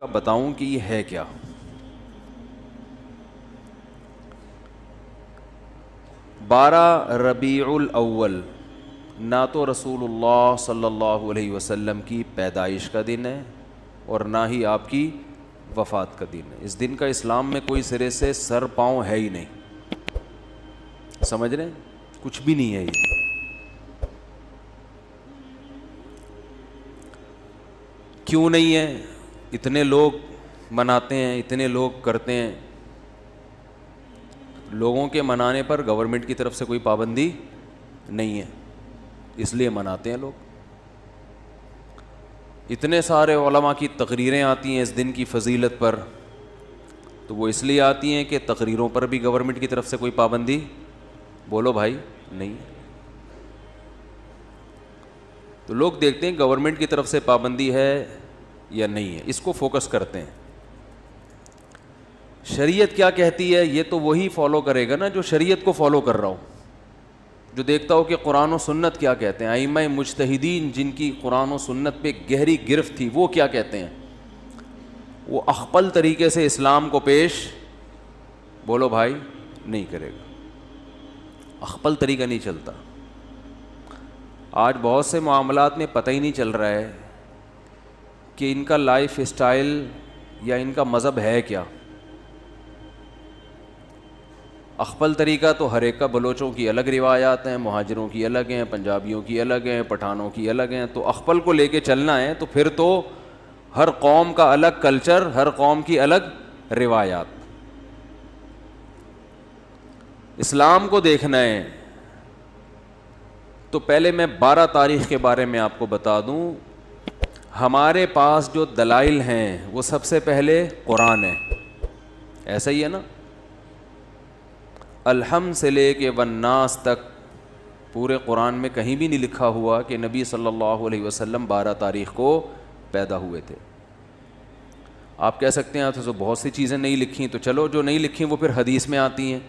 کا بتاؤں کہ یہ ہے کیا۔ 12 ربیع الاول نہ تو رسول اللہ صلی اللہ علیہ وسلم کی پیدائش کا دن ہے اور نہ ہی آپ کی وفات کا دن ہے۔ اس دن کا اسلام میں کوئی سرے سے سر پاؤں ہے ہی نہیں، سمجھ رہے ہیں؟ کچھ بھی نہیں ہے یہ۔ کیوں نہیں ہے؟ اتنے لوگ مناتے ہیں، اتنے لوگ کرتے ہیں۔ لوگوں کے منانے پر گورنمنٹ کی طرف سے کوئی پابندی نہیں ہے، اس لیے مناتے ہیں لوگ۔ اتنے سارے علماء کی تقریریں آتی ہیں اس دن کی فضیلت پر، تو وہ اس لیے آتی ہیں کہ تقریروں پر بھی گورنمنٹ کی طرف سے کوئی پابندی بولو بھائی نہیں۔ تو لوگ دیکھتے ہیں گورنمنٹ کی طرف سے پابندی ہے یا نہیں ہے، اس کو فوکس کرتے ہیں۔ شریعت کیا کہتی ہے یہ تو وہی فالو کرے گا نا جو شریعت کو فالو کر رہا ہو، جو دیکھتا ہو کہ قرآن و سنت کیا کہتے ہیں۔ ائمہ مجتہدین جن کی قرآن و سنت پہ گہری گرفت تھی وہ کیا کہتے ہیں، وہ اخپل طریقے سے اسلام کو پیش بولو بھائی نہیں کرے گا، اخپل طریقہ نہیں چلتا۔ آج بہت سے معاملات میں پتہ ہی نہیں چل رہا ہے کہ ان کا لائف اسٹائل یا ان کا مذہب ہے کیا۔ اخپل طریقہ تو ہر ایک کا، بلوچوں کی الگ روایات ہیں، مہاجروں کی الگ ہیں، پنجابیوں کی الگ ہیں، پٹھانوں کی الگ ہیں۔ تو اخپل کو لے کے چلنا ہے تو پھر تو ہر قوم کا الگ کلچر، ہر قوم کی الگ روایات۔ اسلام کو دیکھنا ہے تو پہلے میں 12 تاریخ کے بارے میں آپ کو بتا دوں۔ ہمارے پاس جو دلائل ہیں وہ سب سے پہلے قرآن ہے، ایسا ہی ہے نا؟ الحمد سے لے کے والناس تک پورے قرآن میں کہیں بھی نہیں لکھا ہوا کہ نبی صلی اللہ علیہ وسلم 12 تاریخ کو پیدا ہوئے تھے۔ آپ کہہ سکتے ہیں تو بہت سی چیزیں نہیں لکھی، تو چلو جو نہیں لکھی وہ پھر حدیث میں آتی ہیں۔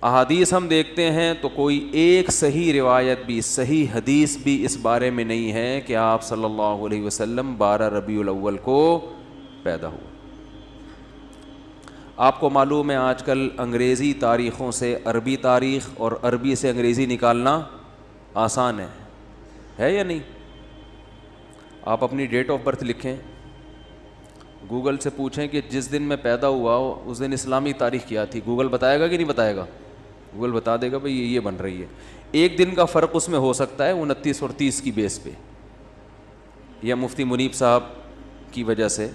احادیث ہم دیکھتے ہیں تو کوئی ایک صحیح روایت بھی، صحیح حدیث بھی اس بارے میں نہیں ہے کہ آپ صلی اللہ علیہ وسلم 12 ربیع الاول کو پیدا ہوئے۔ آپ کو معلوم ہے آج کل انگریزی تاریخوں سے عربی تاریخ اور عربی سے انگریزی نکالنا آسان ہے یا نہیں؟ آپ اپنی ڈیٹ آف برتھ لکھیں، گوگل سے پوچھیں کہ جس دن میں پیدا ہوا ہو اس دن اسلامی تاریخ کیا تھی، گوگل بتائے گا کہ نہیں بتائے گا؟ گوگل بتا دے گا بھئی یہ بن رہی ہے۔ ایک دن کا فرق اس میں ہو سکتا ہے 29 اور 30 کی بیس پہ، یا مفتی منیب صاحب کی وجہ سے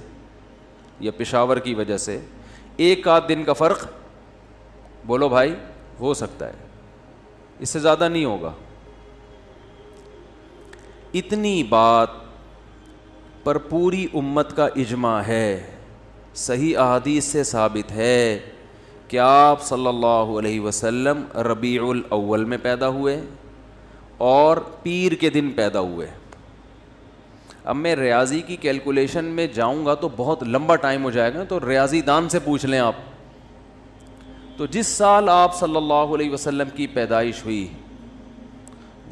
یا پشاور کی وجہ سے ایک آدھ دن کا فرق بولو بھائی ہو سکتا ہے، اس سے زیادہ نہیں ہوگا۔ اتنی بات پر پوری امت کا اجماع ہے، صحیح احادیث سے ثابت ہے کہ آپ صلی اللہ علیہ وسلم ربیع الاول میں پیدا ہوئے اور پیر کے دن پیدا ہوئے۔ اب میں ریاضی کی کیلکولیشن میں جاؤں گا تو بہت لمبا ٹائم ہو جائے گا، تو ریاضی دان سے پوچھ لیں آپ۔ تو جس سال آپ صلی اللہ علیہ وسلم کی پیدائش ہوئی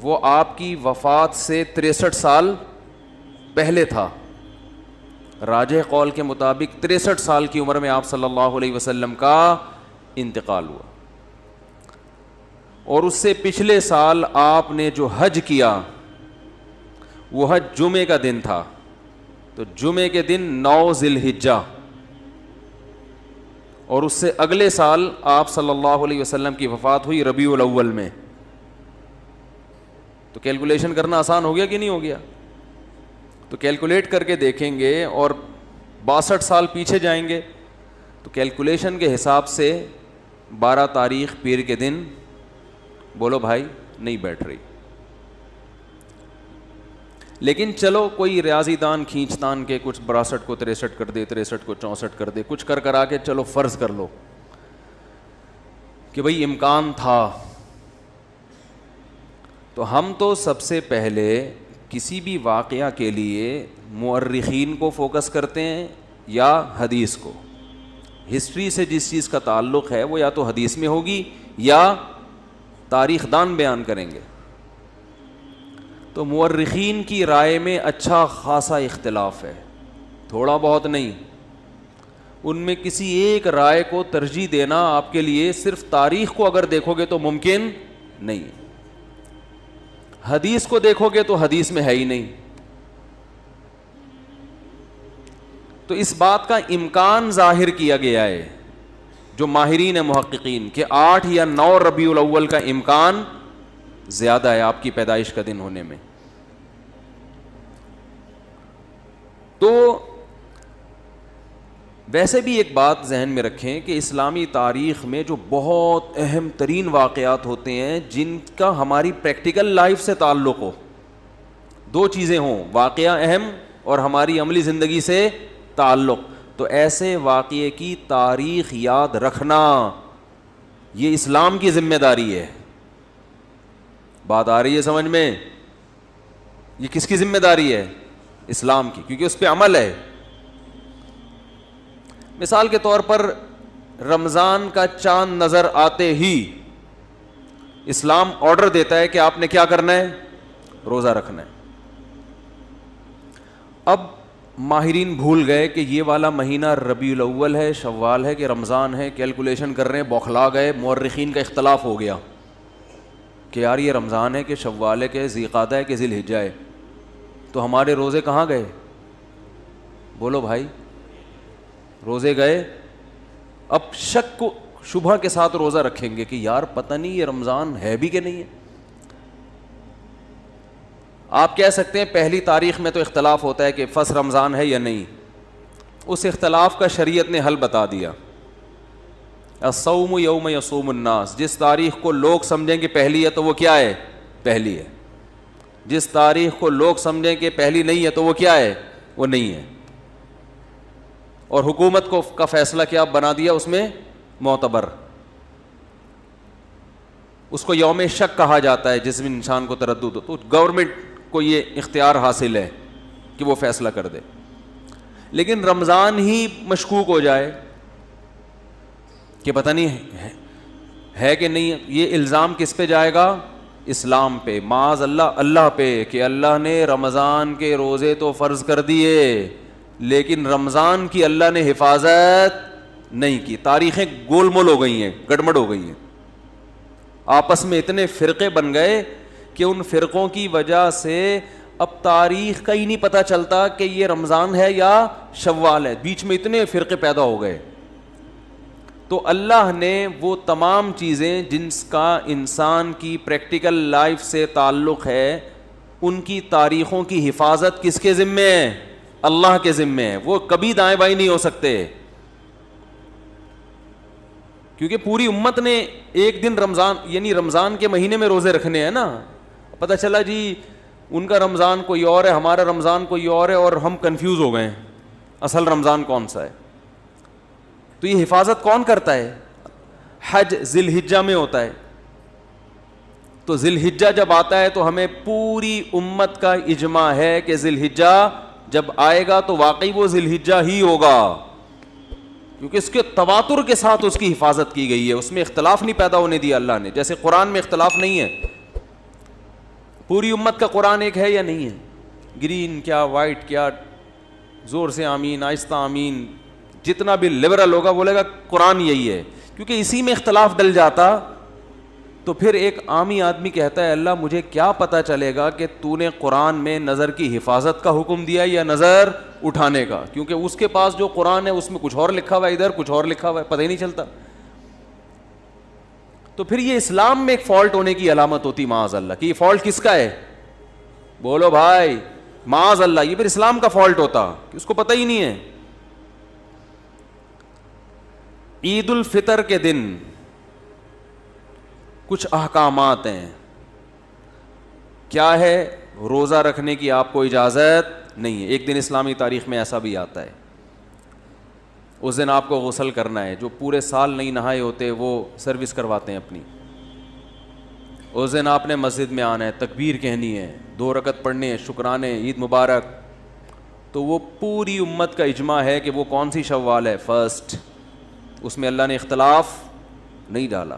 وہ آپ کی وفات سے 63 سال پہلے تھا۔ راجح قول کے مطابق 63 سال کی عمر میں آپ صلی اللہ علیہ وسلم کا انتقال ہوا، اور اس سے پچھلے سال آپ نے جو حج کیا وہ حج جمعے کا دن تھا، تو جمعے کے دن 9 ذی الحجہ، اور اس سے اگلے سال آپ صلی اللہ علیہ وسلم کی وفات ہوئی ربیع الاول میں۔ تو کیلکولیشن کرنا آسان ہو گیا کہ نہیں ہو گیا؟ تو کیلکولیٹ کر کے دیکھیں گے اور 62 سال پیچھے جائیں گے تو کیلکولیشن کے حساب سے 12 تاریخ پیر کے دن بولو بھائی نہیں بیٹھ رہی۔ لیکن چلو کوئی ریاضی دان کھینچ تان کے کچھ 62 کو 63 کر دے، 63 کو 64 کر دے، کچھ کرا کے چلو فرض کر لو کہ بھئی امکان تھا، تو ہم تو سب سے پہلے کسی بھی واقعہ کے لیے مورخین کو فوکس کرتے ہیں یا حدیث کو۔ ہسٹری سے جس چیز کا تعلق ہے وہ یا تو حدیث میں ہوگی یا تاریخ دان بیان کریں گے۔ تو مورخین کی رائے میں اچھا خاصا اختلاف ہے، تھوڑا بہت نہیں. ان میں کسی ایک رائے کو ترجیح دینا آپ کے لیے صرف تاریخ کو اگر دیکھو گے تو ممکن نہیں ہے. حدیث کو دیکھو گے تو حدیث میں ہے ہی نہیں. تو اس بات کا امکان ظاہر کیا گیا ہے جو ماہرین محققین کہ 8 یا 9 ربیع الاول کا امکان زیادہ ہے آپ کی پیدائش کا دن ہونے میں. تو ویسے بھی ایک بات ذہن میں رکھیں کہ اسلامی تاریخ میں جو بہت اہم ترین واقعات ہوتے ہیں جن کا ہماری پریکٹیکل لائف سے تعلق ہو, 2 چیزیں ہوں, واقعہ اہم اور ہماری عملی زندگی سے تعلق, تو ایسے واقعے کی تاریخ یاد رکھنا یہ اسلام کی ذمہ داری ہے. بات آ رہی ہے سمجھ میں؟ یہ کس کی ذمہ داری ہے؟ اسلام کی, کیونکہ اس پہ عمل ہے. مثال کے طور پر رمضان کا چاند نظر آتے ہی اسلام آرڈر دیتا ہے کہ آپ نے کیا کرنا ہے؟ روزہ رکھنا ہے. اب ماہرین بھول گئے کہ یہ والا مہینہ ربیع الاول ہے, شوال ہے کہ رمضان ہے, کیلکولیشن کر رہے ہیں, بوکھلا گئے. مورخین کا اختلاف ہو گیا کہ یار یہ رمضان ہے کہ شوال ہے کہ ذی قعدہ ہے کہ ذی الحجہ ہے, تو ہمارے روزے کہاں گئے؟ بولو بھائی, روزے گئے. اب شک کو شبہ کے ساتھ روزہ رکھیں گے کہ یار پتہ نہیں یہ رمضان ہے بھی کہ نہیں ہے. آپ کہہ سکتے ہیں پہلی تاریخ میں تو اختلاف ہوتا ہے کہ فرض رمضان ہے یا نہیں, اس اختلاف کا شریعت نے حل بتا دیا. الصوم یوم یصوم الناس, جس تاریخ کو لوگ سمجھیں کہ پہلی ہے تو وہ کیا ہے؟ پہلی ہے. جس تاریخ کو لوگ سمجھیں کہ پہلی نہیں ہے تو وہ کیا ہے؟ وہ نہیں ہے. اور حکومت کو کا فیصلہ کیا بنا دیا اس میں؟ معتبر. اس کو یوم شک کہا جاتا ہے جس میں انسان کو تردد ہو, تو گورنمنٹ کو یہ اختیار حاصل ہے کہ وہ فیصلہ کر دے. لیکن رمضان ہی مشکوک ہو جائے کہ پتہ نہیں ہے کہ نہیں, یہ الزام کس پہ جائے گا؟ اسلام پہ, معاذ اللہ اللہ پہ, کہ اللہ نے رمضان کے روزے تو فرض کر دیے لیکن رمضان کی اللہ نے حفاظت نہیں کی. تاریخیں گول مول ہو گئی ہیں, گڑبڑ ہو گئی ہیں. آپس میں اتنے فرقے بن گئے کہ ان فرقوں کی وجہ سے اب تاریخ کا ہی نہیں پتہ چلتا کہ یہ رمضان ہے یا شوال ہے. بیچ میں اتنے فرقے پیدا ہو گئے. تو اللہ نے وہ تمام چیزیں جن کا انسان کی پریکٹیکل لائف سے تعلق ہے ان کی تاریخوں کی حفاظت کس کے ذمہ ہے؟ اللہ کے ذمہ ہے. وہ کبھی دائیں بائیں نہیں ہو سکتے, کیونکہ پوری امت نے ایک دن رمضان یعنی رمضان کے مہینے میں روزے رکھنے ہیں نا. پتہ چلا جی ان کا رمضان کوئی اور ہے, ہمارا رمضان کوئی اور ہے, اور ہم کنفیوز ہو گئے اصل رمضان کون سا ہے. تو یہ حفاظت کون کرتا ہے؟ حج ذی الحجہ میں ہوتا ہے. تو ذی الحجہ جب آتا ہے تو ہمیں پوری امت کا اجماع ہے کہ ذی الحجہ جب آئے گا تو واقعی وہ ذی الحجہ ہی ہوگا, کیونکہ اس کے تواتر کے ساتھ اس کی حفاظت کی گئی ہے. اس میں اختلاف نہیں پیدا ہونے دیا اللہ نے, جیسے قرآن میں اختلاف نہیں ہے. پوری امت کا قرآن ایک ہے یا نہیں ہے؟ گرین کیا وائٹ کیا, زور سے آمین, آہستہ آمین, جتنا بھی لبرل ہوگا بولے گا قرآن یہی ہے. کیونکہ اسی میں اختلاف ڈل جاتا تو پھر ایک عامی آدمی کہتا ہے اللہ مجھے کیا پتہ چلے گا کہ تو نے قرآن میں نظر کی حفاظت کا حکم دیا یا نظر اٹھانے کا, کیونکہ اس کے پاس جو قرآن ہے اس میں کچھ اور لکھا ہوا ہے, ادھر کچھ اور لکھا ہوا ہے, پتہ ہی نہیں چلتا. تو پھر یہ اسلام میں ایک فالٹ ہونے کی علامت ہوتی معاذ اللہ, کہ یہ فالٹ کس کا ہے؟ بولو بھائی معاذ اللہ, یہ پھر اسلام کا فالٹ ہوتا کہ اس کو پتہ ہی نہیں ہے. عید الفطر کے دن کچھ احکامات ہیں. کیا ہے؟ روزہ رکھنے کی آپ کو اجازت نہیں ہے. ایک دن اسلامی تاریخ میں ایسا بھی آتا ہے, اس دن آپ کو غسل کرنا ہے. جو پورے سال نہیں نہائے ہوتے وہ سروس کرواتے ہیں اپنی. اس دن آپ نے مسجد میں آنا ہے, تکبیر کہنی ہے, 2 رکعت پڑھنے ہیں, شکرانے, عید مبارک. تو وہ پوری امت کا اجماع ہے کہ وہ کون سی شوال ہے؟ فرسٹ. اس میں اللہ نے اختلاف نہیں ڈالا,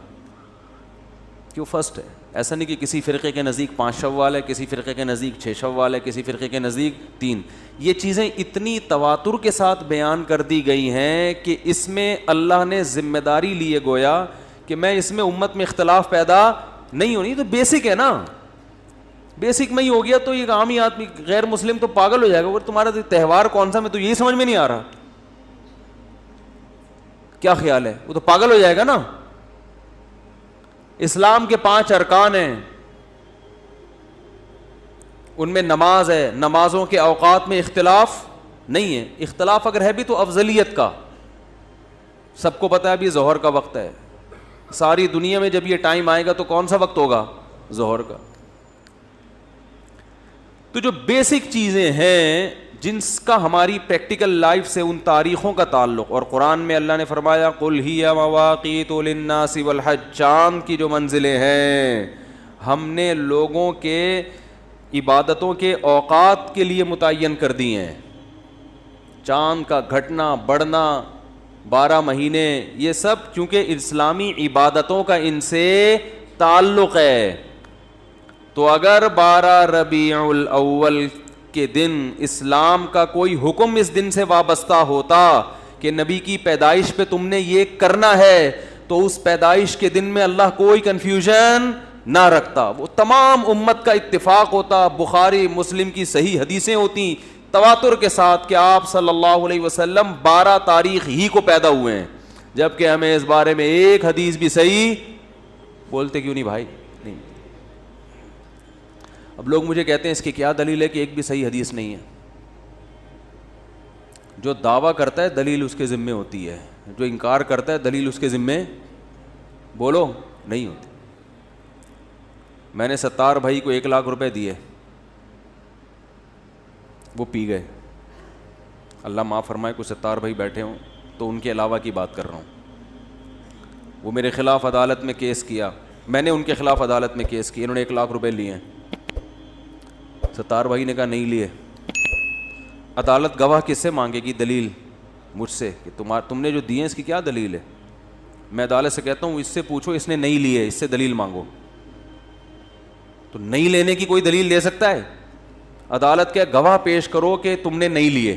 کیوں فرسٹ ہے. ایسا نہیں کہ کسی فرقے کے نزدیک 5 شوال ہے, کسی فرقے کے نزدیک 6 شوال ہے, کسی فرقے کے نزدیک 3. یہ چیزیں اتنی تواتر کے ساتھ بیان کر دی گئی ہیں کہ اس میں اللہ نے ذمہ داری لیے گویا کہ میں اس میں امت میں اختلاف پیدا نہیں ہونی. تو بیسک ہے نا, بیسک میں ہی ہو گیا تو یہ عامی آدمی غیر مسلم تو پاگل ہو جائے گا. وہ تمہارا تہوار کون سا, میں تو یہی سمجھ میں نہیں آ رہا, کیا خیال ہے, وہ تو پاگل ہو جائے گا نا. اسلام کے 5 ارکان ہیں, ان میں نماز ہے, نمازوں کے اوقات میں اختلاف نہیں ہے. اختلاف اگر ہے بھی تو افضلیت کا. سب کو پتہ ہے ابھی ظہر کا وقت ہے, ساری دنیا میں جب یہ ٹائم آئے گا تو کون سا وقت ہوگا, ظہر کا. تو جو بیسک چیزیں ہیں جن کا ہماری پریکٹیکل لائف سے ان تاریخوں کا تعلق, اور قرآن میں اللہ نے فرمایا قل ہی مواقیت للناس والحج, چاند کی جو منزلیں ہیں ہم نے لوگوں کے عبادتوں کے اوقات کے لیے متعین کر دی ہیں. چاند کا گھٹنا بڑھنا, 12 مہینے, یہ سب چونکہ اسلامی عبادتوں کا ان سے تعلق ہے. تو اگر 12 ربیع الاول کے دن اسلام کا کوئی حکم اس دن سے وابستہ ہوتا کہ نبی کی پیدائش پہ تم نے یہ کرنا ہے, تو اس پیدائش کے دن میں اللہ کوئی کنفیوژن نہ رکھتا, وہ تمام امت کا اتفاق ہوتا. بخاری مسلم کی صحیح حدیثیں ہوتی تواتر کے ساتھ کہ آپ صلی اللہ علیہ وسلم 12 تاریخ ہی کو پیدا ہوئے ہیں, جبکہ ہمیں اس بارے میں ایک حدیث بھی صحیح بولتے کیوں نہیں بھائی, نہیں. اب لوگ مجھے کہتے ہیں اس کی کیا دلیل ہے کہ ایک بھی صحیح حدیث نہیں ہے. جو دعویٰ کرتا ہے دلیل اس کے ذمے ہوتی ہے, جو انکار کرتا ہے دلیل اس کے ذمے بولو نہیں ہوتی. میں نے 70 بھائی کو 1 لاکھ روپے دیے, وہ پی گئے. اللہ معاف فرمائے, کچھ 70 بھائی بیٹھے ہوں تو ان کے علاوہ کی بات کر رہا ہوں. وہ میرے خلاف عدالت میں کیس کیا, میں نے ان کے خلاف عدالت میں کیس کیا, انہوں نے 1 لاکھ روپے لیے ہیں. 70 بھائی نے کہا نہیں لیے. عدالت گواہ کس سے مانگے گی, دلیل مجھ سے کہ تم نے جو دیے اس کی کیا دلیل ہے. میں عدالت سے کہتا ہوں اس سے پوچھو اس نے نہیں لیے, اس سے دلیل مانگو. تو نہیں لینے کی کوئی دلیل دے سکتا ہے؟ عدالت کے گواہ پیش کرو کہ تم نے نہیں لیے.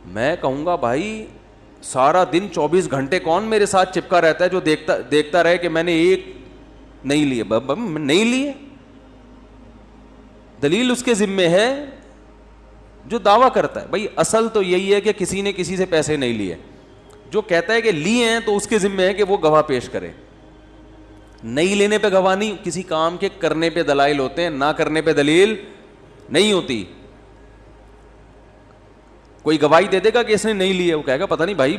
میں کہوں گا بھائی سارا دن 24 گھنٹے کون میرے ساتھ چپکا رہتا ہے جو دیکھتا رہے کہ میں نے ایک نہیں لیے, نہیں لیے. دلیل اس کے ذمے ہے جو دعویٰ کرتا ہے. بھائی اصل تو یہی ہے کہ کسی نے کسی سے پیسے نہیں لیے. جو کہتا ہے کہ لیے ہیں تو اس کے ذمے ہے کہ وہ گواہ پیش کرے. نہیں لینے پہ گواہ نہیں, کسی کام کے کرنے پہ دلائل ہوتے ہیں, نہ کرنے پہ دلیل نہیں ہوتی. کوئی گواہی دے دے گا کہ اس نے نہیں لیے, وہ کہے گا پتہ نہیں بھائی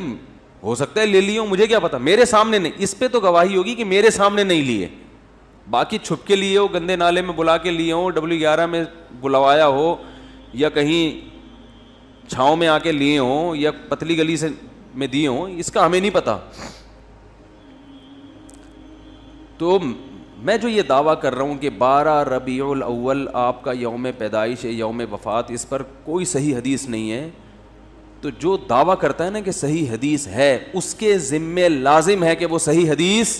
ہو سکتا ہے لے لیے ہوں, مجھے کیا پتا, میرے سامنے نہیں. اس پہ تو گواہی ہوگی کہ میرے سامنے نہیں لیے. باقی چھپ کے لیے ہو, گندے نالے میں بلا کے لیے ہوں, W11 میں بلوایا ہو, یا کہیں چھاؤں میں آ کے لیے ہوں, یا پتلی گلی سے میں دیے ہوں, اس کا ہمیں نہیں پتا. تو میں جو یہ دعویٰ کر رہا ہوں کہ 12 ربیع الاول آپ کا یوم پیدائش ہے, یوم وفات, اس پر کوئی صحیح حدیث نہیں ہے. تو جو دعویٰ کرتا ہے نا کہ صحیح حدیث ہے, اس کے ذمے لازم ہے کہ وہ صحیح حدیث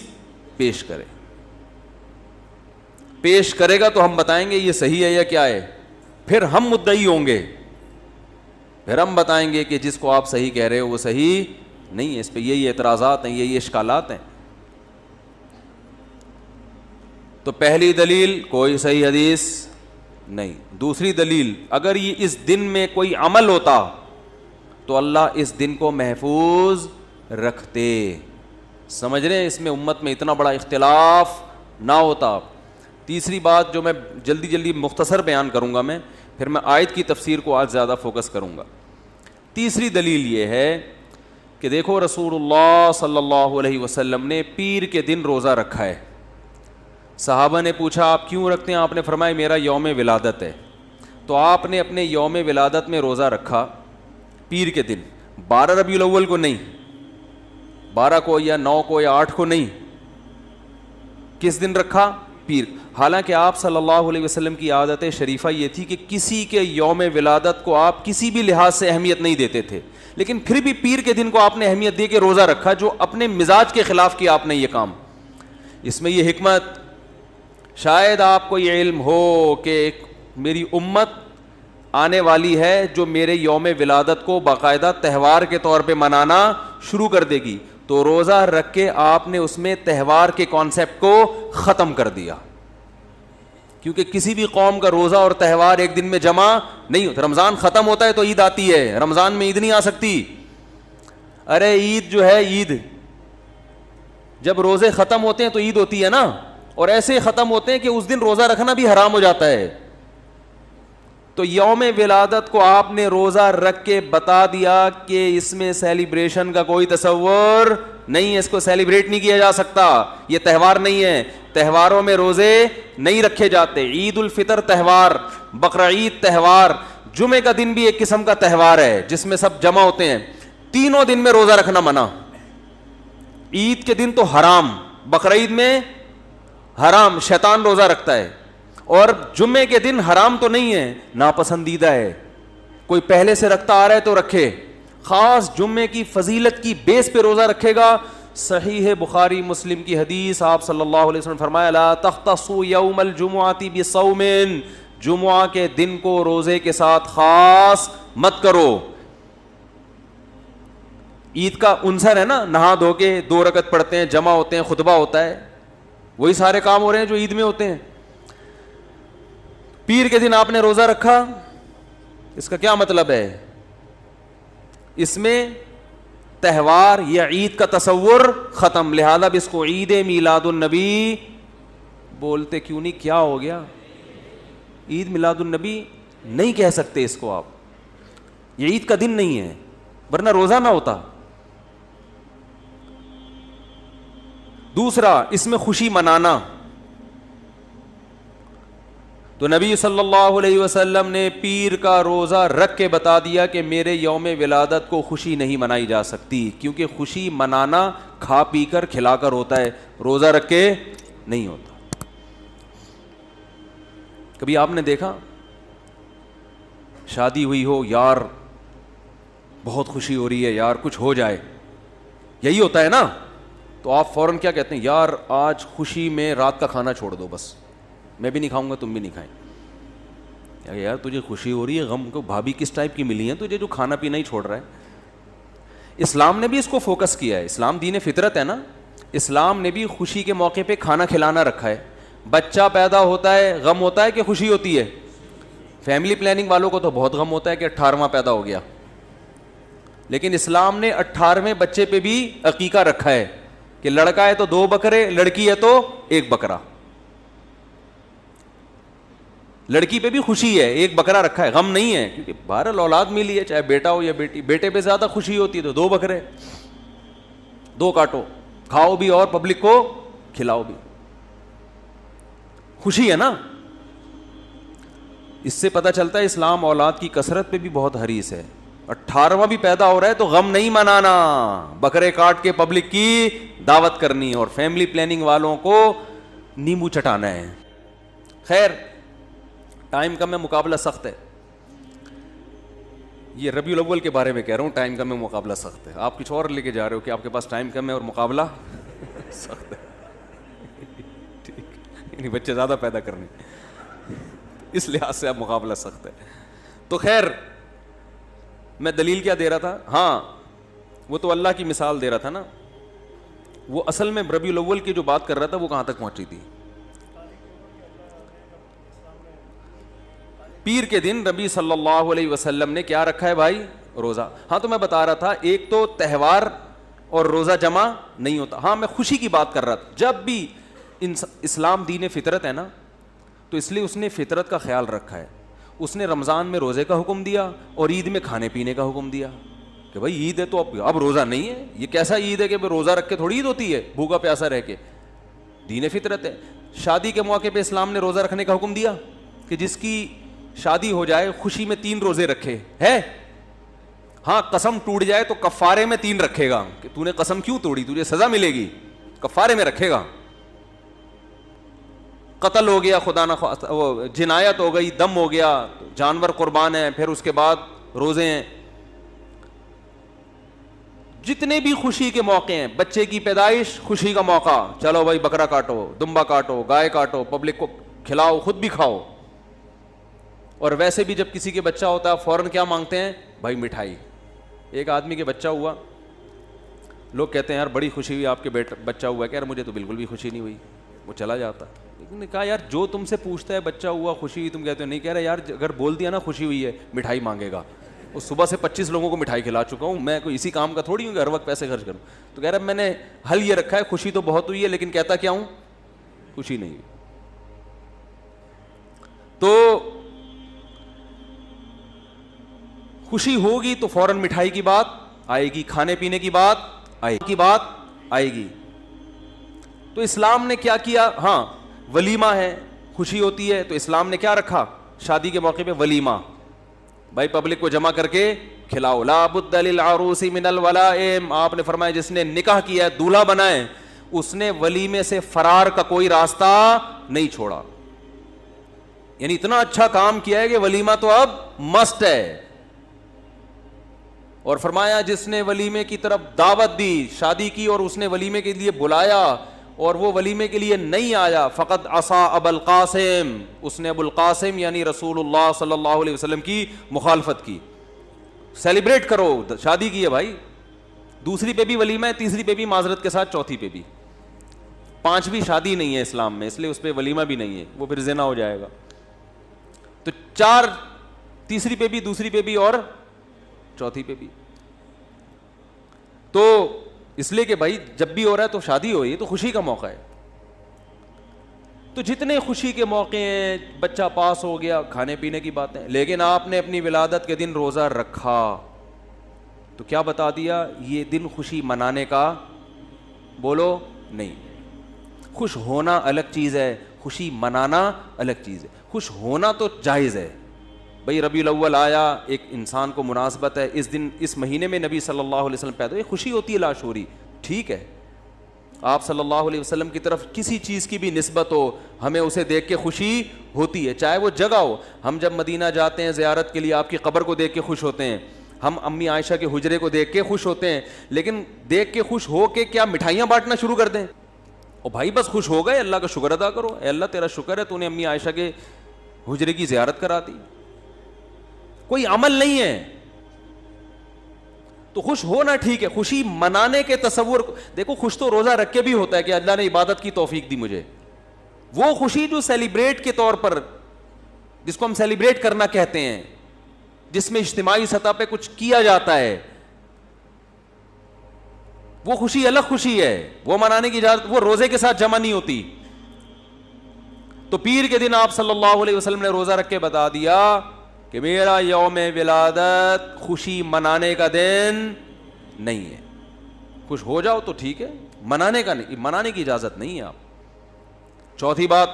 پیش کرے. پیش کرے گا تو ہم بتائیں گے یہ صحیح ہے یا کیا ہے, پھر ہم مدعی ہوں گے, پھر ہم بتائیں گے کہ جس کو آپ صحیح کہہ رہے ہو وہ صحیح نہیں ہے. اس پہ یہی اعتراضات ہیں, یہی اشکالات ہیں. تو پہلی دلیل کوئی صحیح حدیث نہیں. دوسری دلیل, اگر یہ اس دن میں کوئی عمل ہوتا تو اللہ اس دن کو محفوظ رکھتے. سمجھ رہے ہیں, اس میں امت میں اتنا بڑا اختلاف نہ ہوتا. تیسری بات جو میں جلدی مختصر بیان کروں گا, میں پھر میں آیت کی تفسیر کو آج زیادہ فوکس کروں گا. تیسری دلیل یہ ہے کہ دیکھو رسول اللہ صلی اللہ علیہ وسلم نے پیر کے دن روزہ رکھا ہے. صحابہ نے پوچھا آپ کیوں رکھتے ہیں, آپ نے فرمایا میرا یوم ولادت ہے. تو آپ نے اپنے یوم ولادت میں روزہ رکھا پیر کے دن, 12 ربیع الاول کو نہیں, 12 کو یا 9 کو یا 8 کو نہیں. کس دن رکھا, پیر. حالانکہ آپ صلی اللہ علیہ وسلم کی عادت شریفہ یہ تھی کہ کسی کے یوم ولادت کو آپ کسی بھی لحاظ سے اہمیت نہیں دیتے تھے, لیکن پھر بھی پیر کے دن کو آپ نے اہمیت دی کہ روزہ رکھا, جو اپنے مزاج کے خلاف کیا آپ نے یہ کام. اس میں یہ حکمت، شاید آپ کو یہ علم ہو کہ میری امت آنے والی ہے جو میرے یوم ولادت کو باقاعدہ تہوار کے طور پہ منانا شروع کر دے گی، تو روزہ رکھ کے آپ نے اس میں تہوار کے کانسیپٹ کو ختم کر دیا. کیونکہ کسی بھی قوم کا روزہ اور تہوار ایک دن میں جمع نہیں ہوتا. رمضان ختم ہوتا ہے تو عید آتی ہے، رمضان میں عید نہیں آ سکتی. ارے عید جو ہے، عید جب روزے ختم ہوتے ہیں تو عید ہوتی ہے نا، اور ایسے ہی ختم ہوتے ہیں کہ اس دن روزہ رکھنا بھی حرام ہو جاتا ہے. تو یوم ولادت کو آپ نے روزہ رکھ کے بتا دیا کہ اس میں سیلیبریشن کا کوئی تصور نہیں ہے، اس کو سیلیبریٹ نہیں کیا جا سکتا، یہ تہوار نہیں ہے. تہواروں میں روزے نہیں رکھے جاتے. عید الفطر تہوار، بقرعید تہوار، جمعے کا دن بھی ایک قسم کا تہوار ہے جس میں سب جمع ہوتے ہیں. تینوں دن میں روزہ رکھنا منع. عید کے دن تو حرام، بقرعید میں حرام، شیطان روزہ رکھتا ہے. اور جمعے کے دن حرام تو نہیں ہے، ناپسندیدہ ہے. کوئی پہلے سے رکھتا آ رہا ہے تو رکھے، خاص جمعے کی فضیلت کی بیس پہ روزہ رکھے گا. صحیح بخاری مسلم کی حدیث، آپ صلی اللہ علیہ وسلم فرمایا لا تختصوا یوم الجمعۃ بصوم، جمعہ کے دن کو روزے کے ساتھ خاص مت کرو. عید کا عنصر ہے نا، نہا دھو کے 2 رکعت پڑھتے ہیں، جمع ہوتے ہیں، خطبہ ہوتا ہے، وہی سارے کام ہو رہے ہیں جو عید میں ہوتے ہیں. پیر کے دن آپ نے روزہ رکھا، اس کا کیا مطلب ہے؟ اس میں تہوار یا عید کا تصور ختم. لہذا اب اس کو عید میلاد النبی بولتے کیوں نہیں؟ کیا ہو گیا؟ عید میلاد النبی نہیں کہہ سکتے اس کو آپ، یہ عید کا دن نہیں ہے، ورنہ روزہ نہ ہوتا. دوسرا، اس میں خوشی منانا. تو نبی صلی اللہ علیہ وسلم نے پیر کا روزہ رکھ کے بتا دیا کہ میرے یوم ولادت کو خوشی نہیں منائی جا سکتی، کیونکہ خوشی منانا کھا پی کر کھلا کر ہوتا ہے، روزہ رکھ کے نہیں ہوتا. کبھی آپ نے دیکھا شادی ہوئی ہو، یار بہت خوشی ہو رہی ہے، یار کچھ ہو جائے، یہی ہوتا ہے نا، تو آپ فوراً کیا کہتے ہیں؟ یار آج خوشی میں رات کا کھانا چھوڑ دو، بس میں بھی نہیں کھاؤں گا، تم بھی نہیں کھائیں. یار تجھے خوشی ہو رہی ہے، غم کو بھابھی کس ٹائپ کی ملی ہے تجھے جو کھانا پینا ہی چھوڑ رہا ہے؟ اسلام نے بھی اس کو فوکس کیا ہے، اسلام دین فطرت ہے نا، اسلام نے بھی خوشی کے موقع پہ کھانا کھلانا رکھا ہے. بچہ پیدا ہوتا ہے غم ہوتا ہے کہ خوشی ہوتی ہے؟ فیملی پلاننگ والوں کو تو بہت غم ہوتا ہے کہ 18واں پیدا ہو گیا، لیکن اسلام نے 18ویں بچے پہ بھی عقیقہ رکھا ہے کہ لڑکا ہے تو 2 بکرے، لڑکی ہے تو 1 بکرا. لڑکی پہ بھی خوشی ہے، 1 بکرا رکھا ہے، غم نہیں ہے، کیونکہ بہرحال اولاد ملی ہے، چاہے بیٹا ہو یا بیٹی. بیٹے پہ زیادہ خوشی ہوتی ہے تو 2 بکرے، 2 کاٹو، کھاؤ بھی اور پبلک کو کھلاؤ بھی. خوشی ہے نا. اس سے پتہ چلتا ہے اسلام اولاد کی کثرت پہ بھی بہت حریص ہے. 18واں بھی پیدا ہو رہا ہے تو غم نہیں منانا، بکرے کاٹ کے پبلک کی دعوت کرنی اور فیملی پلاننگ والوں کو نیمبو چٹانا ہے. خیر ٹائم کم ہے، مقابلہ سخت ہے. یہ ربیع الاول کے بارے میں کہہ رہا ہوں، ٹائم کم ہے، مقابلہ سخت ہے. آپ کچھ اور لے کے جا رہے ہو کہ آپ کے پاس ٹائم کم ہے اور مقابلہ سخت ہے. ٹھیک، یعنی بچے زیادہ پیدا کرنے، اس لحاظ سے اب مقابلہ سخت ہے. تو خیر میں دلیل کیا دے رہا تھا؟ ہاں وہ تو اللہ کی مثال دے رہا تھا نا. وہ اصل میں ربیع الاول کی جو بات کر رہا تھا وہ کہاں تک پہنچی تھی؟ پیر کے دن نبی صلی اللہ علیہ وسلم نے کیا رکھا ہے بھائی؟ روزہ. ہاں تو میں بتا رہا تھا ایک تو تہوار اور روزہ جمع نہیں ہوتا. ہاں میں خوشی کی بات کر رہا تھا. جب بھی اسلام دین فطرت ہے نا، تو اس لیے اس نے فطرت کا خیال رکھا ہے. اس نے رمضان میں روزے کا حکم دیا اور عید میں کھانے پینے کا حکم دیا کہ بھائی عید ہے تو اب روزہ نہیں ہے. یہ کیسا عید ہے کہ روزہ رکھ کے تھوڑی عید ہوتی ہے، بھوکا پیاسا رہ کے. دین فطرت ہے. شادی کے موقع پہ اسلام نے روزہ رکھنے کا حکم دیا کہ جس کی شادی ہو جائے خوشی میں 3 روزے رکھے ہے. ہاں قسم ٹوٹ جائے تو کفارے میں 3 رکھے گا کہ تو نے قسم کیوں توڑی، تجھے سزا ملے گی، کفارے میں رکھے گا. قتل ہو گیا، خدا نہ وہ جنایت ہو گئی، دم ہو گیا، جانور قربان ہے، پھر اس کے بعد روزے ہیں. جتنے بھی خوشی کے موقع ہیں, بچے کی پیدائش خوشی کا موقع, چلو بھائی بکرا کاٹو, دمبا کاٹو, گائے کاٹو, پبلک کو کھلاؤ, خود بھی کھاؤ. اور ویسے بھی جب کسی کے بچہ ہوتا ہے فوراً کیا مانگتے ہیں بھائی مٹھائی. ایک آدمی کے بچہ ہوا, لوگ کہتے ہیں یار بڑی خوشی ہوئی آپ کے بچہ ہوا ہے, کہ یار مجھے تو بالکل بھی خوشی نہیں ہوئی, وہ چلا جاتا. لیکن نے کہا یار جو تم سے پوچھتا ہے بچہ ہوا خوشی ہوئی, تم کہتے ہو نہیں, کہہ رہے یار اگر بول دیا نا خوشی ہوئی ہے مٹھائی مانگے گا. وہ صبح سے 25 لوگوں کو مٹھائی کھلا چکا ہوں, میں کوئی اسی کام کا تھوڑی ہوں کہ ہر وقت پیسے خرچ کروں. تو کہہ رہا میں نے حل یہ رکھا ہے, خوشی تو بہت ہوئی ہے لیکن کہتا کیا ہوں خوشی نہیں ہوئی. تو خوشی ہوگی تو فوراً مٹھائی کی بات آئے گی, کھانے پینے کی بات آئے گی. تو اسلام نے کیا کیا, ہاں ولیمہ ہے, خوشی ہوتی ہے تو اسلام نے کیا رکھا, شادی کے موقع پہ ولیمہ, بھائی پبلک کو جمع کر کے کھلاؤ. لا بد للعروس من الولائم, آپ نے فرمایا جس نے نکاح کیا ہے دولہا بنا ہے اس نے ولیمے سے فرار کا کوئی راستہ نہیں چھوڑا. یعنی اتنا اچھا کام کیا ہے کہ ولیمہ تو اب مسٹ ہے. اور فرمایا جس نے ولیمے کی طرف دعوت دی, شادی کی اور اس نے ولیمے کے لیے بلایا اور وہ ولیمے کے لیے نہیں آیا, فقط عصا ابو القاسم, اس نے ابو القاسم یعنی رسول اللہ صلی اللہ علیہ وسلم کی مخالفت کی. سیلیبریٹ کرو, شادی کی ہے بھائی, دوسری پہ بھی ولیمہ ہے, تیسری پہ بھی معذرت کے ساتھ, چوتھی پہ بھی. پانچویں شادی نہیں ہے اسلام میں, اس لیے اس پہ ولیمہ بھی نہیں ہے, وہ پھر زنا ہو جائے گا. تو 4, تیسری پہ بھی, دوسری پہ بھی اور چوتھی پہ بھی. تو اس لیے کہ بھائی جب بھی ہو رہا ہے تو شادی ہو رہی ہے تو خوشی کا موقع ہے. تو جتنے خوشی کے موقع ہیں, بچہ پاس ہو گیا, کھانے پینے کی باتیں. لیکن آپ نے اپنی ولادت کے دن روزہ رکھا تو کیا بتا دیا, یہ دن خوشی منانے کا بولو نہیں. خوش ہونا الگ چیز ہے, خوشی منانا الگ چیز ہے. خوش ہونا تو جائز ہے بھائی, ربیع الاول آیا, ایک انسان کو مناسبت ہے, اس دن اس مہینے میں نبی صلی اللہ علیہ وسلم پیدا ہوئے, خوشی ہوتی ہے لاشعوری, ٹھیک ہے. آپ صلی اللہ علیہ وسلم کی طرف کسی چیز کی بھی نسبت ہو, ہمیں اسے دیکھ کے خوشی ہوتی ہے, چاہے وہ جگہ ہو. ہم جب مدینہ جاتے ہیں زیارت کے لیے, آپ کی قبر کو دیکھ کے خوش ہوتے ہیں, ہم امی عائشہ کے حجرے کو دیکھ کے خوش ہوتے ہیں. لیکن دیکھ کے خوش ہو کے کیا مٹھائیاں بانٹنا شروع کر دیں؟ اور بھائی بس خوش ہو گئے, اللہ کا شکر ادا کرو, اے اللہ تیرا شکر ہے تو نے امی عائشہ کے حجرے کی زیارت کرا دی. کوئی عمل نہیں ہے. تو خوش ہونا ٹھیک ہے, خوشی منانے کے تصور دیکھو, خوش تو روزہ رکھ کے بھی ہوتا ہے کہ اللہ نے عبادت کی توفیق دی مجھے. وہ خوشی جو سیلیبریٹ کے طور پر, جس کو ہم سیلیبریٹ کرنا کہتے ہیں, جس میں اجتماعی سطح پہ کچھ کیا جاتا ہے, وہ خوشی الگ خوشی ہے, وہ منانے کی اجازت, وہ روزے کے ساتھ جمع نہیں ہوتی. تو پیر کے دن آپ صلی اللہ علیہ وسلم نے روزہ رکھ کے بتا دیا کہ میرا یوم ولادت خوشی منانے کا دن نہیں ہے. خوش ہو جاؤ تو ٹھیک ہے, منانے کا نہیں, منانے کی اجازت نہیں ہے. آپ چوتھی بات,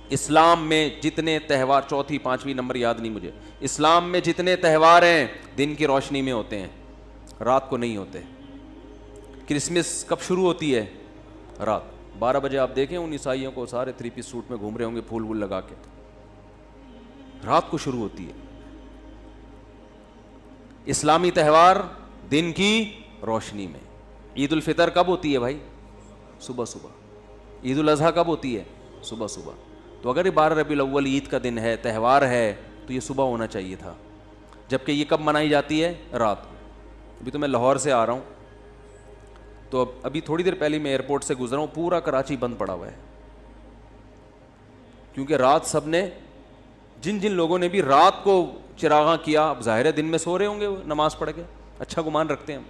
اسلام میں جتنے تہوار, چوتھی پانچویں نمبر یاد نہیں مجھے, اسلام میں جتنے تہوار ہیں دن کی روشنی میں ہوتے ہیں, رات کو نہیں ہوتے. کرسمس کب شروع ہوتی ہے؟ رات 12 بجے. آپ دیکھیں ان عیسائیوں کو, سارے 3 پیس سوٹ میں گھوم رہے ہوں گے پھول وول لگا کے, رات کو شروع ہوتی ہے. اسلامی تہوار دن کی روشنی میں. عید الفطر کب ہوتی ہے بھائی؟ صبح صبح. عید الاضحیٰ کب ہوتی ہے؟ صبح صبح. تو اگر یہ 12 ربیع الاول عید کا دن ہے, تہوار ہے, تو یہ صبح ہونا چاہیے تھا. جبکہ یہ کب منائی جاتی ہے؟ رات کو. ابھی تو میں لاہور سے آ رہا ہوں, تو ابھی تھوڑی دیر پہلے میں ایئرپورٹ سے گزرا ہوں, پورا کراچی بند پڑا ہوا ہے. کیونکہ رات سب نے, جن جن لوگوں نے بھی رات کو چراغاں کیا, اب ظاہر ہے دن میں سو رہے ہوں گے وہ نماز پڑھ کے, اچھا گمان رکھتے ہیں ہم.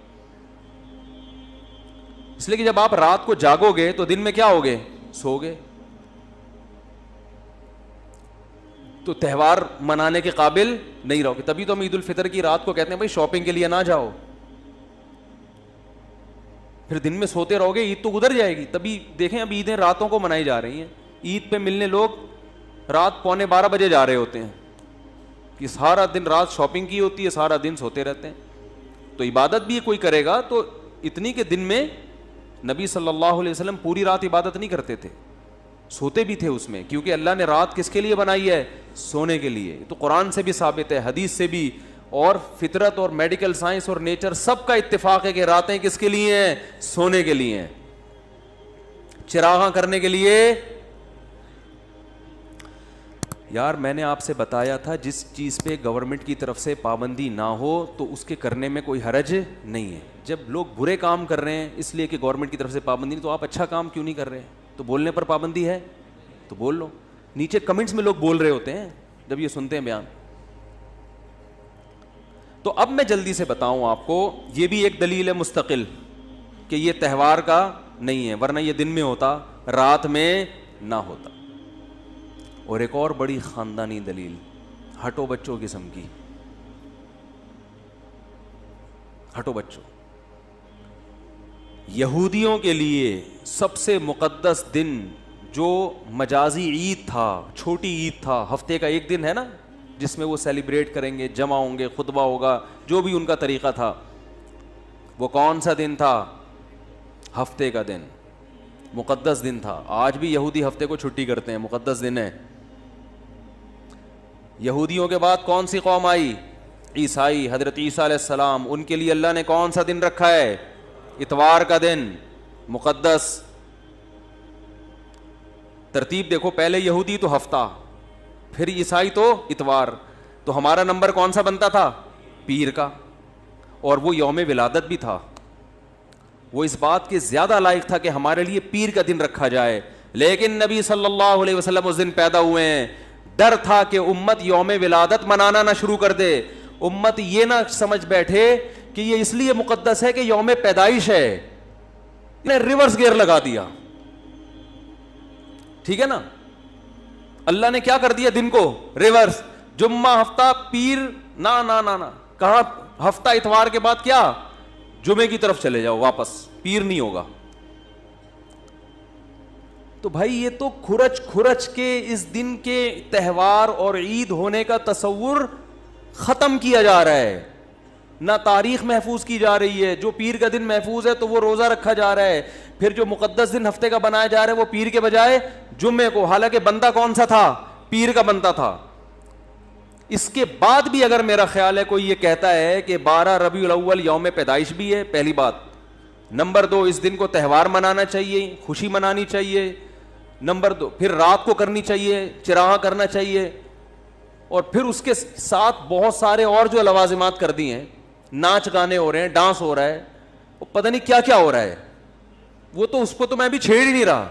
اس لیے کہ جب آپ رات کو جاگو گے تو دن میں کیا ہوگے؟ سو گے. تو تہوار منانے کے قابل نہیں رہو گے. تبھی تو ہم عید الفطر کی رات کو کہتے ہیں بھائی شاپنگ کے لیے نہ جاؤ, پھر دن میں سوتے رہو گے, عید تو گزر جائے گی. تبھی دیکھیں اب عیدیں راتوں کو منائی جا رہی ہیں. عید پہ ملنے لوگ رات 11:45 بجے جا رہے ہوتے ہیں, کہ سارا دن رات شاپنگ کی ہوتی ہے, سارا دن سوتے رہتے ہیں. تو عبادت بھی کوئی کرے گا تو اتنی کہ دن میں نبی صلی اللہ علیہ وسلم پوری رات عبادت نہیں کرتے تھے, سوتے بھی تھے اس میں, کیونکہ اللہ نے رات کس کے لیے بنائی ہے؟ سونے کے لیے. تو قرآن سے بھی ثابت ہے, حدیث سے بھی, اور فطرت اور میڈیکل سائنس اور نیچر سب کا اتفاق ہے کہ راتیں کس کے لیے ہیں؟ سونے کے لیے ہیں، چراغاں کرنے کے لیے۔ یار میں نے آپ سے بتایا تھا جس چیز پہ گورنمنٹ کی طرف سے پابندی نہ ہو تو اس کے کرنے میں کوئی حرج نہیں ہے۔ جب لوگ برے کام کر رہے ہیں اس لیے کہ گورنمنٹ کی طرف سے پابندی نہیں، تو آپ اچھا کام کیوں نہیں کر رہے؟ تو بولنے پر پابندی ہے تو بول لو۔ نیچے کمنٹس میں لوگ بول رہے ہوتے ہیں جب یہ سنتے ہیں بیان۔ تو اب میں جلدی سے بتاؤں آپ کو، یہ بھی ایک دلیل ہے مستقل کہ یہ تہوار کا نہیں ہے، ورنہ یہ دن میں ہوتا، رات میں نہ ہوتا۔ اور ایک اور بڑی خاندانی دلیل، ہٹو بچوں قسم کی، ہٹو بچوں، یہودیوں کے لیے سب سے مقدس دن جو مجازی عید تھا، چھوٹی عید تھا، ہفتے کا ایک دن ہے نا جس میں وہ سیلیبریٹ کریں گے، جمع ہوں گے، خطبہ ہوگا، جو بھی ان کا طریقہ تھا، وہ کون سا دن تھا؟ ہفتے کا دن، مقدس دن تھا۔ آج بھی یہودی ہفتے کو چھٹی کرتے ہیں، مقدس دن ہے۔ یہودیوں کے بعد کون سی قوم آئی؟ عیسائی، حضرت عیسیٰ علیہ السلام، ان کے لیے اللہ نے کون سا دن رکھا ہے؟ اتوار کا دن، مقدس۔ ترتیب دیکھو، پہلے یہودی تو ہفتہ، پھر عیسائی تو اتوار، تو ہمارا نمبر کون سا بنتا تھا؟ پیر کا، اور وہ یوم ولادت بھی تھا، وہ اس بات کے زیادہ لائق تھا کہ ہمارے لیے پیر کا دن رکھا جائے، لیکن نبی صلی اللہ علیہ وسلم اس دن پیدا ہوئے ہیں۔ ڈر تھا کہ امت یوم ولادت منانا نہ شروع کر دے، امت یہ نہ سمجھ بیٹھے کہ یہ اس لیے مقدس ہے کہ یوم پیدائش ہے، نے ریورس گیئر لگا دیا، ٹھیک ہے نا؟ اللہ نے کیا کر دیا دن کو؟ ریورس، جمعہ ہفتہ پیر، نہ نہ نہ نہ، کہاں ہفتہ اتوار کے بعد کیا؟ جمعے کی طرف چلے جاؤ واپس، پیر نہیں ہوگا۔ تو بھائی یہ تو کھرچ کھرچ کے اس دن کے تہوار اور عید ہونے کا تصور ختم کیا جا رہا ہے، نہ تاریخ محفوظ کی جا رہی ہے۔ جو پیر کا دن محفوظ ہے تو وہ روزہ رکھا جا رہا ہے، پھر جو مقدس دن ہفتے کا بنایا جا رہا ہے وہ پیر کے بجائے جمعے کو، حالانکہ بندہ کون سا تھا؟ پیر کا بنتا تھا۔ اس کے بعد بھی اگر میرا خیال ہے کوئی یہ کہتا ہے کہ 12 ربیع الاول یوم پیدائش بھی ہے، پہلی بات، نمبر 2 اس دن کو تہوار منانا چاہیے، خوشی منانی چاہیے، نمبر 2 پھر رات کو کرنی چاہیے، چراغاں کرنا چاہیے، اور پھر اس کے ساتھ بہت سارے اور جو لوازمات کر دی ہیں، ناچ گانے ہو رہے ہیں، ڈانس ہو رہا ہے، وہ پتہ نہیں کیا کیا ہو رہا ہے، وہ تو اس کو تو میں بھی چھیڑ ہی نہیں رہا۔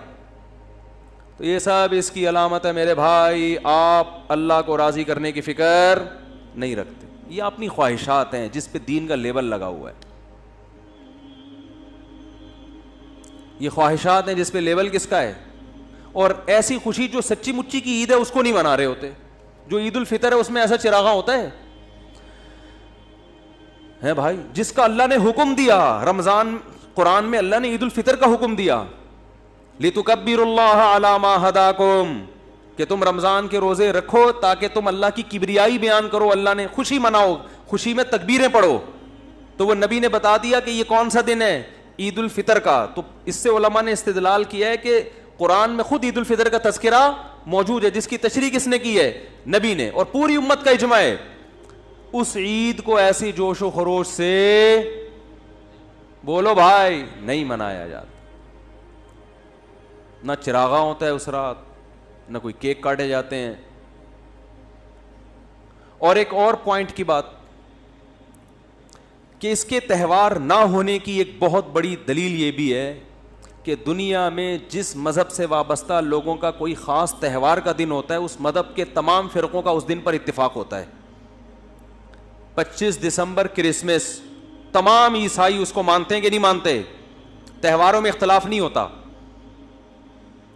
تو یہ سب اس کی علامت ہے میرے بھائی، آپ اللہ کو راضی کرنے کی فکر نہیں رکھتے، یہ اپنی خواہشات ہیں جس پہ دین کا لیبل لگا ہوا ہے، یہ خواہشات ہیں جس پہ لیبل کس کا ہے۔ اور ایسی خوشی جو سچی مچی کی عید ہے اس کو نہیں منا رہے ہوتے، جو عید الفطر ہے اس میں ایسا چراغاں ہوتا ہے بھائی، جس کا اللہ نے حکم دیا، رمضان قرآن میں اللہ نے عید الفطر کا حکم دیا، لِتُكَبِّرُوا اللَّهَ عَلَى مَا هَدَاكُمْ، کہ تم رمضان کے روزے رکھو تاکہ تم اللہ کی کبریائی بیان کرو، اللہ نے خوشی مناؤ، خوشی میں تکبیریں پڑھو۔ تو وہ نبی نے بتا دیا کہ یہ کون سا دن ہے؟ عید الفطر کا۔ تو اس سے علماء نے استدلال کیا ہے کہ قرآن میں خود عید الفطر کا تذکرہ موجود ہے، جس کی تشریح کس نے کی ہے؟ نبی نے، اور پوری امت کا اجماع ہے۔ اس عید کو ایسی جوش و خروش سے بولو بھائی نہیں منایا جاتا، نہ چراغاں ہوتا ہے اس رات، نہ کوئی کیک کاٹے جاتے ہیں۔ اور ایک اور پوائنٹ کی بات کہ اس کے تہوار نہ ہونے کی ایک بہت بڑی دلیل یہ بھی ہے کہ دنیا میں جس مذہب سے وابستہ لوگوں کا کوئی خاص تہوار کا دن ہوتا ہے، اس مذہب کے تمام فرقوں کا اس دن پر اتفاق ہوتا ہے۔ 25 دسمبر کرسمس، تمام عیسائی اس کو مانتے ہیں کہ نہیں مانتے؟ تہواروں میں اختلاف نہیں ہوتا،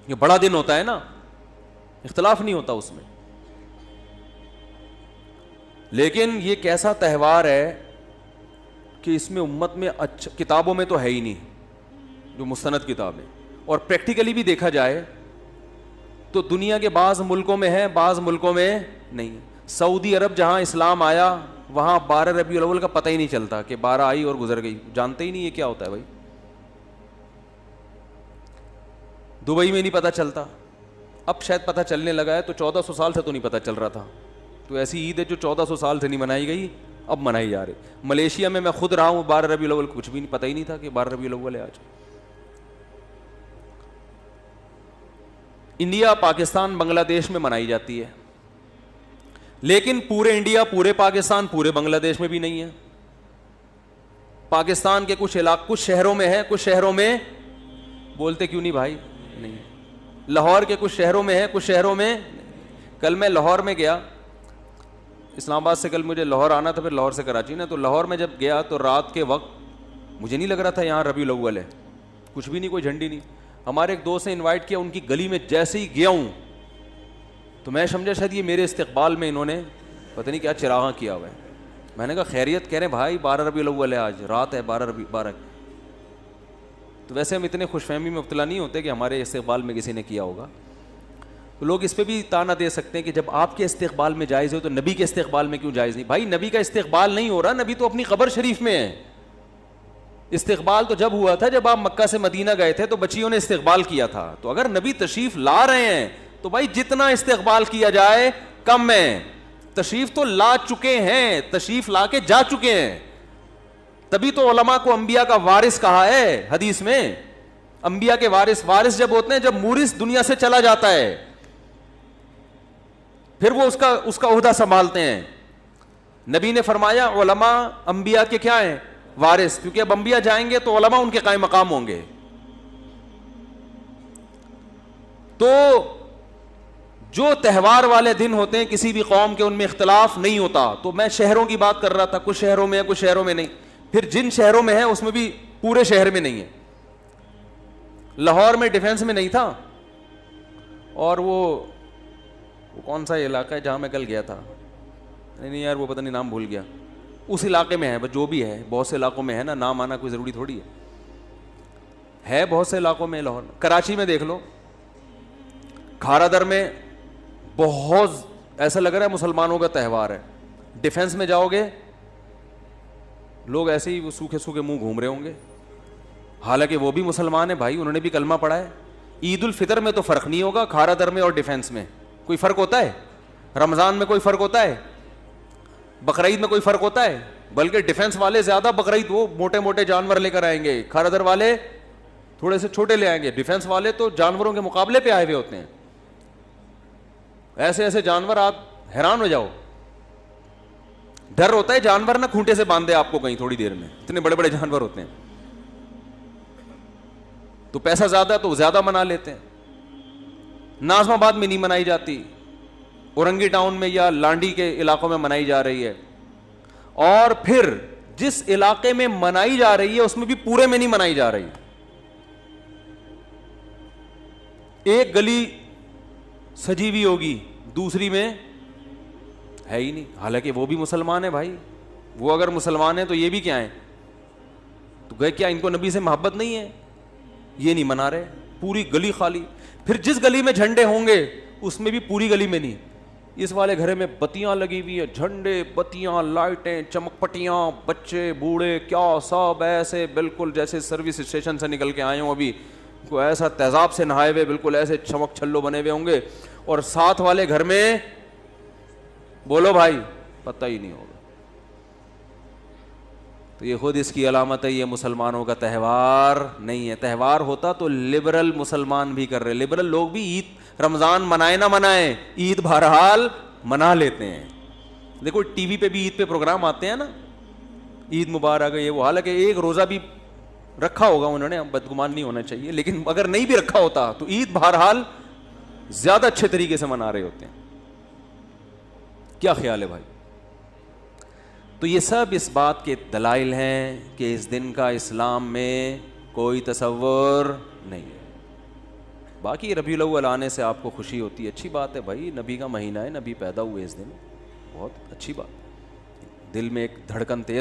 یہ بڑا دن ہوتا ہے نا، اختلاف نہیں ہوتا اس میں۔ لیکن یہ کیسا تہوار ہے کہ اس میں امت میں اچھا، کتابوں میں تو ہے ہی نہیں، جو مستند کتابیں، اور پریکٹیکلی بھی دیکھا جائے تو دنیا کے بعض ملکوں میں ہے، بعض ملکوں میں نہیں۔ سعودی عرب جہاں اسلام آیا وہاں 12 ربیع الاول کا پتہ ہی نہیں چلتا کہ 12 آئی اور گزر گئی، جانتے ہی نہیں یہ کیا ہوتا ہے بھائی۔ دبئی میں نہیں پتہ چلتا، اب شاید پتہ چلنے لگا ہے، تو 1400 سال سے تو نہیں پتہ چل رہا تھا۔ تو ایسی عید ہے جو 1400 سال سے نہیں منائی گئی، اب منائی جا رہی. ملیشیا میں خود رہا ہوں, 12 ربیع الاول کچھ بھی پتہ ہی نہیں تھا کہ 12 ربیع الاول ہے آج. انڈیا, پاکستان, بنگلہ دیش میں منائی جاتی ہے, لیکن پورے انڈیا, پورے پاکستان, پورے بنگلہ دیش میں بھی نہیں ہے. پاکستان کے کچھ علاقے, کچھ شہروں میں ہے, کچھ شہروں میں, بولتے کیوں نہیں بھائی, نہیں. لاہور کے کچھ شہروں میں ہے, کچھ شہروں میں. کل میں لاہور میں گیا, اسلام آباد سے کل مجھے لاہور آنا تھا, پھر لاہور سے کراچی نا, تو لاہور میں جب گیا تو رات کے وقت مجھے نہیں لگ رہا تھا یہاں ربیع الاول ہے, کچھ بھی نہیں, کوئی جھنڈی نہیں. ہمارے ایک دوست نے انوائٹ کیا, ان کی گلی میں جیسے ہی گیا ہوں تو میں سمجھا شاید یہ میرے استقبال میں انہوں نے پتہ نہیں کیا چراغاں کیا ہوا ہے. میں نے کہا خیریت؟ کہہ رہے ہیں بھائی 12 ربیع الاول ہے, آج رات ہے 12. تو ویسے ہم اتنے خوش فہمی میں مبتلا نہیں ہوتے کہ ہمارے استقبال میں کسی نے کیا ہوگا. تو لوگ اس پہ بھی تانا دے سکتے ہیں کہ جب آپ کے استقبال میں جائز ہو تو نبی کے استقبال میں کیوں جائز نہیں؟ بھائی نبی کا استقبال نہیں ہو رہا, نبی تو اپنی قبر شریف میں ہے. استقبال تو جب ہوا تھا جب آپ مکہ سے مدینہ گئے تھے تو بچیوں نے استقبال کیا تھا. تو اگر نبی تشریف لا رہے ہیں تو بھائی جتنا استقبال کیا جائے کم ہے. تشریف تو لا چکے ہیں, تشریف لا کے جا چکے ہیں, تبھی تو علماء کو انبیاء کا وارث کہا ہے حدیث میں. انبیاء کے وارث جب ہوتے ہیں جب مورث دنیا سے چلا جاتا ہے پھر وہ اس کا عہدہ سنبھالتے ہیں. نبی نے فرمایا علماء انبیاء کے کیا ہیں؟ وارث, کیونکہ اب انبیاء جائیں گے تو علماء ان کے قائم مقام ہوں گے. تو جو تہوار والے دن ہوتے ہیں کسی بھی قوم کے, ان میں اختلاف نہیں ہوتا. تو میں شہروں کی بات کر رہا تھا, کچھ شہروں میں ہے, کچھ شہروں میں نہیں. پھر جن شہروں میں ہے اس میں بھی پورے شہر میں نہیں ہے. لاہور میں ڈیفینس میں نہیں تھا, اور وہ کون سا علاقہ ہے جہاں میں کل گیا تھا, نہیں یار وہ پتہ نہیں نام بھول گیا, اس علاقے میں ہے. بس جو بھی ہے, بہت سے علاقوں میں ہے نا, نام آنا کوئی ضروری تھوڑی ہے بہت سے علاقوں میں. لاہور, کراچی میں دیکھ لو, کھارا در میں بہت ایسا لگ رہا ہے مسلمانوں کا تہوار ہے. ڈیفینس میں جاؤ گے لوگ ایسے ہی سوکھے سوکھے منہ گھوم رہے ہوں گے, حالانکہ وہ بھی مسلمان ہیں بھائی, انہوں نے بھی کلمہ پڑھا ہے. عید الفطر میں تو فرق نہیں ہوگا کھارا در میں اور ڈیفینس میں. کوئی فرق ہوتا ہے؟ رمضان میں کوئی فرق ہوتا ہے؟ بقرعید میں کوئی فرق ہوتا ہے؟ بلکہ ڈیفینس والے زیادہ بقرعید وہ موٹے موٹے جانور لے کر آئیں گے, کھارا در والے تھوڑے سے چھوٹے لے آئیں گے. ڈیفینس والے تو جانوروں کے مقابلے پہ آئے ہوئے ہوتے ہیں, ایسے ایسے جانور آپ حیران ہو جاؤ. ڈر ہوتا ہے جانور نہ کھونٹے سے باندھے آپ کو کہیں تھوڑی دیر میں, اتنے بڑے بڑے جانور ہوتے ہیں. تو پیسہ زیادہ تو زیادہ منا لیتے ہیں. ناظم آباد میں نہیں منائی جاتی, اورنگی ٹاؤن میں یا لانڈی کے علاقوں میں منائی جا رہی ہے. اور پھر جس علاقے میں منائی جا رہی ہے اس میں بھی پورے میں نہیں منائی جا رہی. ایک گلی سجی ہوئی ہوگی, دوسری میں ہے ہی نہیں, حالانکہ وہ بھی مسلمان ہیں بھائی. وہ اگر مسلمان ہیں تو یہ بھی کیا ہیں؟ تو گئے کیا ان کو نبی سے محبت نہیں ہے؟ یہ نہیں منا رہے, پوری گلی خالی. پھر جس گلی میں جھنڈے ہوں گے اس میں بھی پوری گلی میں نہیں. اس والے گھر میں بتیاں لگی ہوئی ہیں, جھنڈے, بتیاں, لائٹیں, چمک پٹیاں, بچے بوڑھے کیا سب ایسے بالکل جیسے سروس اسٹیشن سے نکل کے آئے ہوں, ابھی کو ایسا تیزاب سے نہائے ہوئے, بالکل ایسے چمک چھلو بنے ہوئے ہوں گے. اور ساتھ والے گھر میں بولو بھائی پتہ ہی نہیں ہوگا. تو یہ خود اس کی علامت ہے, یہ مسلمانوں کا تہوار نہیں ہے. تہوار ہوتا تو لبرل مسلمان بھی کر رہے, لبرل لوگ بھی عید رمضان منائے نہ منائے, عید بہرحال منا لیتے ہیں. دیکھو ٹی وی پہ بھی عید پہ پروگرام آتے ہیں نا, عید مبارک یہ وہ, حالانکہ ایک روزہ بھی رکھا ہوگا انہوں نے, بدگمان نہیں ہونا چاہیے, لیکن اگر نہیں بھی رکھا ہوتا تو عید بہرحال زیادہ اچھے طریقے سے منا رہے ہوتے ہیں. کیا خیال ہے بھائی؟ تو یہ سب اس بات کے دلائل ہیں کہ اس دن کا اسلام میں کوئی تصور نہیں ہے. باقی ربیع الاول آنے سے آپ کو خوشی ہوتی ہے, اچھی بات ہے بھائی, نبی کا مہینہ ہے, نبی پیدا ہوئے اس دن, بہت اچھی بات. دل میں ایک دھڑکن تیز